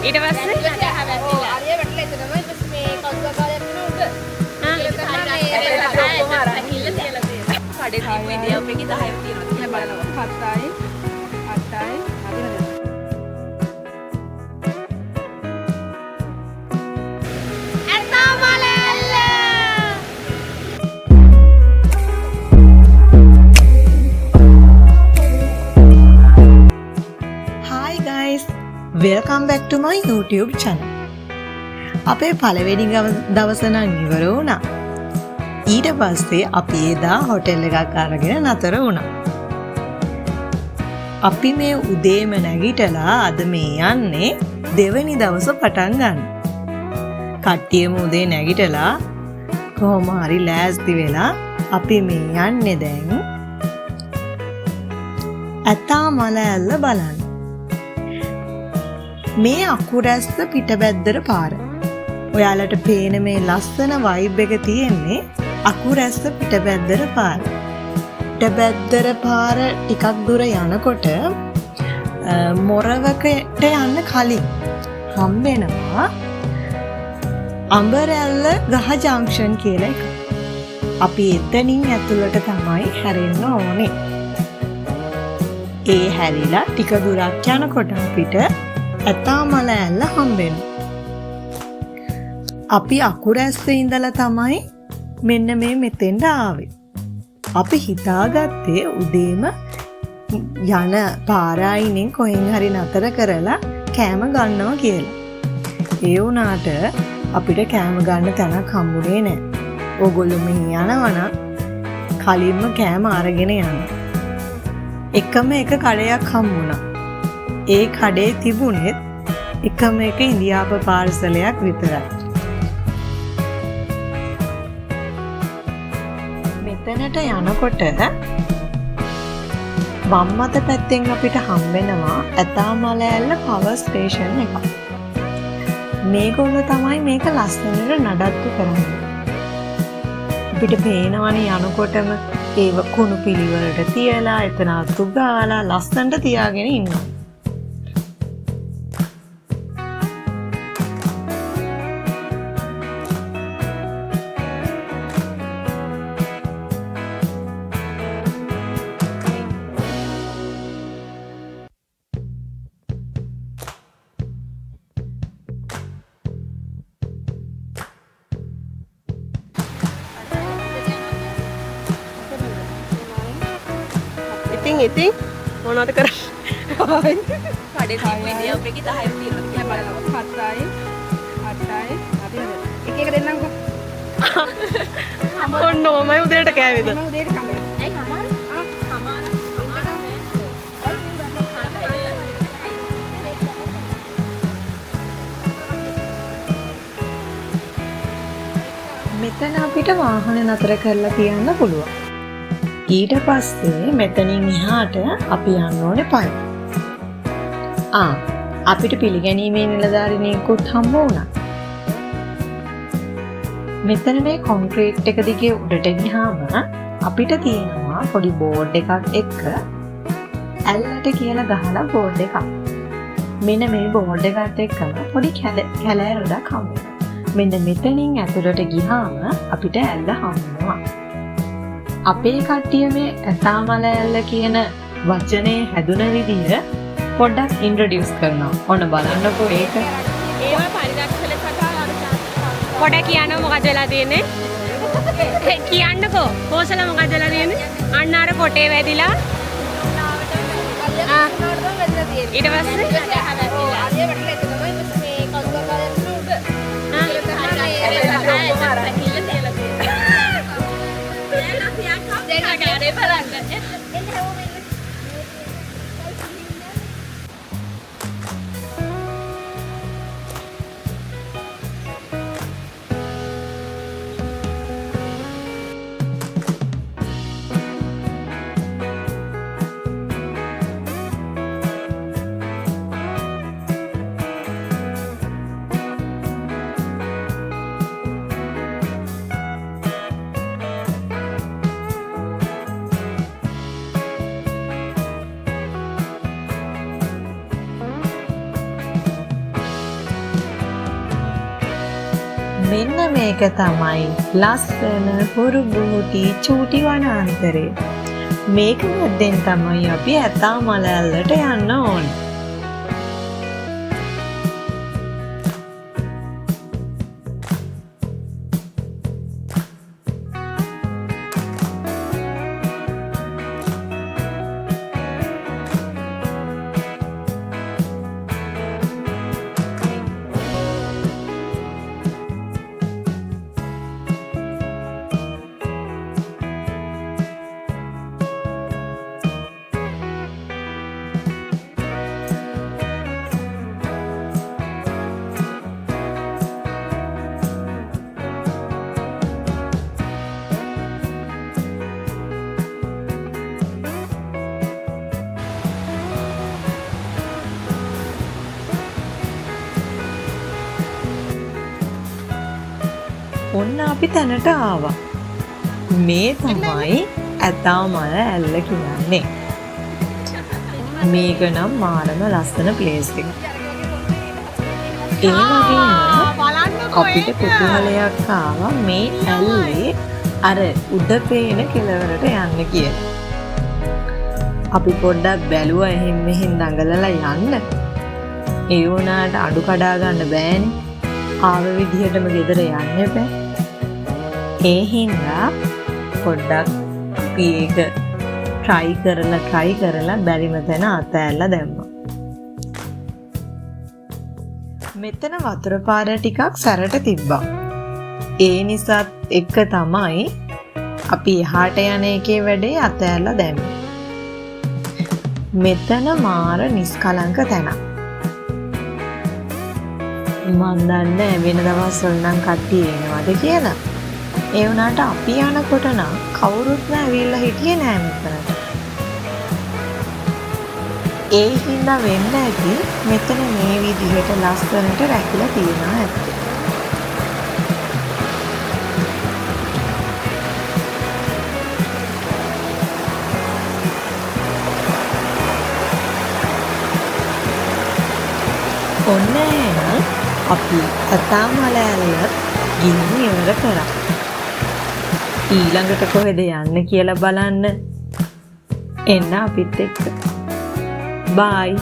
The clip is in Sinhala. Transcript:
ඊට පස්සේ ආරිය වැටලා එතනම ඊට පස්සේ මේ කවුරුහරි කාලයක් යන උඩ කඩේ තිබු ඉන්දියාව එකේ 10ක් තියෙනවා කියලා බලනවා 7යි 8යි අදිනද Welcome back to my YouTube channel. අපේ පළවෙනි දවස නම් ඉවර වුණා. ඊට පස්සේ අපි එදා හොටෙල් එකක් අරගෙන නතර වුණා. අපි මේ උදේම නැගිටලා අද මේ යන්නේ දෙවෙනි දවස පටන් ගන්න. කට්ටියම උදේ නැගිටලා කොහොම හරි ලෑස්ති වෙලා අපි මේ යන්නේ දැන් ඇතා මල ඇල්ල බලන්න. මේ අකුරැස්ස පිටබැද්දර පාර. ඔයාලට පේන මේ ලස්සන වයිබ් එක තියෙන්නේ අකුරැස්ස පිටබැද්දර පාර. පිටබැද්දර පාර ටිකක් දුර යනකොට මොරවකට යන්න කලින් හම්බෙනවා අඹරැල්ල ගහ ජංක්ෂන් කියලා එක. අපි එතනින් ඇතුළට තමයි හැරෙන්න ඕනේ. ඒ හැරිලා ටික දුරක් යනකොට අපිට ඇතා මල ඇල්ල හම්බෙන. අපි අකුරැස්සේ ඉඳලා තමයි මෙන්න මේ මෙතෙන්ට ආවේ. අපි හිතාගත්තේ උදේම යන පාරායිනෙන් කොහෙන් හරි නතර කරලා කෑම ගන්නවා කියලා. ඒ වුණාට අපිට කෑම ගන්න තැනක් හම්බුනේ නැහැ. ඕගොල්ලෝ මෙහි යනවනම් කලින්ම කෑම අරගෙන යන්න. එකම එක කඩයක් හම්බුණා. ඒ කඩේ තිබුණෙත් එකම එක ඉන්දියාප පාර්සලයක් විතරයි. මෙතනට යනකොට වම් අත පැත්තෙන් අපිට හම්බෙනවා ඇතාමල ඇල්ල පවර් ස්ටේෂන් එක. මේගොල්ලෝ තමයි මේක ලස්සනට නඩත්තු කරන්නේ. අපිට පේනවනේ යනකොටම ඒව කුණු පිළිවෙලට තියලා එතන අතු ගාලා ලස්සනට තියාගෙන ඉන්නවා. ඉතින් මොනවද කරන්නේ? කඩේ තිබු ඉන්දියාව එකේ 10ක් තියෙනවා කියලා බලනවා 7යි 8යි අදිනද එක එක දෙන්නම්කෝ ඔන්න ඔමයි උදේට කෑවේද? මම උදේට කන්නේ ඇයි හමාර මෙතන අපිට වාහන නතර කරලා තියන්න පුළුවන්. ඊට පස්සේ මෙතනින් එහාට අපි යන්න ඕනේ පය. අපිට පිළිගැනීමේ නිලධාරිනියෙකුත් හම්බ වුණා. මෙතන මේ කොන්ක්‍රීට් එක දිගේ උඩට ගියාම අපිට තියෙනවා පොඩි බෝඩ් එකක් එක්ක ඇල්ලට කියලා ගහලා බෝඩ් එකක්. මෙන්න මේ බෝඩ් එකත් එක්කම පොඩි කැලෑ රොඩක් හම්බ වෙනවා. මෙන්න මෙතනින් ඇතුළට ගියාම අපිට ඇල්ල හම්බෙනවා. අපේ කට්ටිය මේ ඇතාමල ඇල්ල කියන වචනේ හැදුන විදිහ පොඩ්ඩක් ඉන්ට්‍රොඩියුස් කරනවා. ඔන්න බලන්නකෝ ඒක. ඒවා පරිදක්ෂල කතා පොඩ කියන්න මොකද වෙලා තියෙන්නේ? කියන්නකෝ. කොසල මොකද වෙලා තියෙන්නේ? අන්න අර කොටේ වැදිලා. ඊට පස්සේ ආරිය වැටලා එතනම ඊට පස්සේ මේ කවුරුහරි කාලයක් යන උඩ මෙන්න මේක තමයි ලස්සන පුරුබුටි චූටි වනාන්තරය. මේක මැද්දෙන් තමයි අපි ඇතා මලැල්ලට යන්න ඕනේ. ඔන්න අපි තැනට ආවා. මේ තමයි ඇතා මල ඇල්ල කියන්නේ. මේක නම් මාරම ලස්සන ප්ලේස් එක. ඒ වගේම අපිට කුතුහලයක් ආවා මේ ඇල්ලේ අර උඩ පේන කෙළවරට යන්න කියලා. අපි පොඩ්ඩක් බැලුවා එහෙන් මෙහෙන් දඟලලා යන්න. ඒ වුණාට අඩු කඩා ගන්න බෑනේ. ආව විදිහටම ගෙදර යන්න එපා. ඒ හින්දා පොඩ්ඩක් අපි ඒක try කරලා බැරිම තැන අතෑරලා දැම්මා. මෙතන වතුර පාර ටිකක් සැරට තිබ්බා. ඒ නිසාත් එක්ක තමයි අපි එහාට යන එකේ වැඩේ අතෑරලා දැම්මේ. මෙතන මාර නිස්කලංක තැනක්. මන් දන්නේ වෙන දවස්වල නම් කට්ටිය එනවද කියලා. ඒ වුණාට අපි යනකොට නම් කවුරුත් නැවිලා හිටියේ නෑ මෙතනට. ඒ හින්දා වෙන්න ඇති මෙතන මේ විදිහට ලස්සනට රැකිලා තියෙනවා ඇත්තේ. ඔන්න එහෙනම් අපි ඇතා මලැල්ල ගිහින් ඉවර කරා. ඊළඟට කොහෙද යන්න කියලා බලන්න එන්න අපිත් එක්ක. බයි.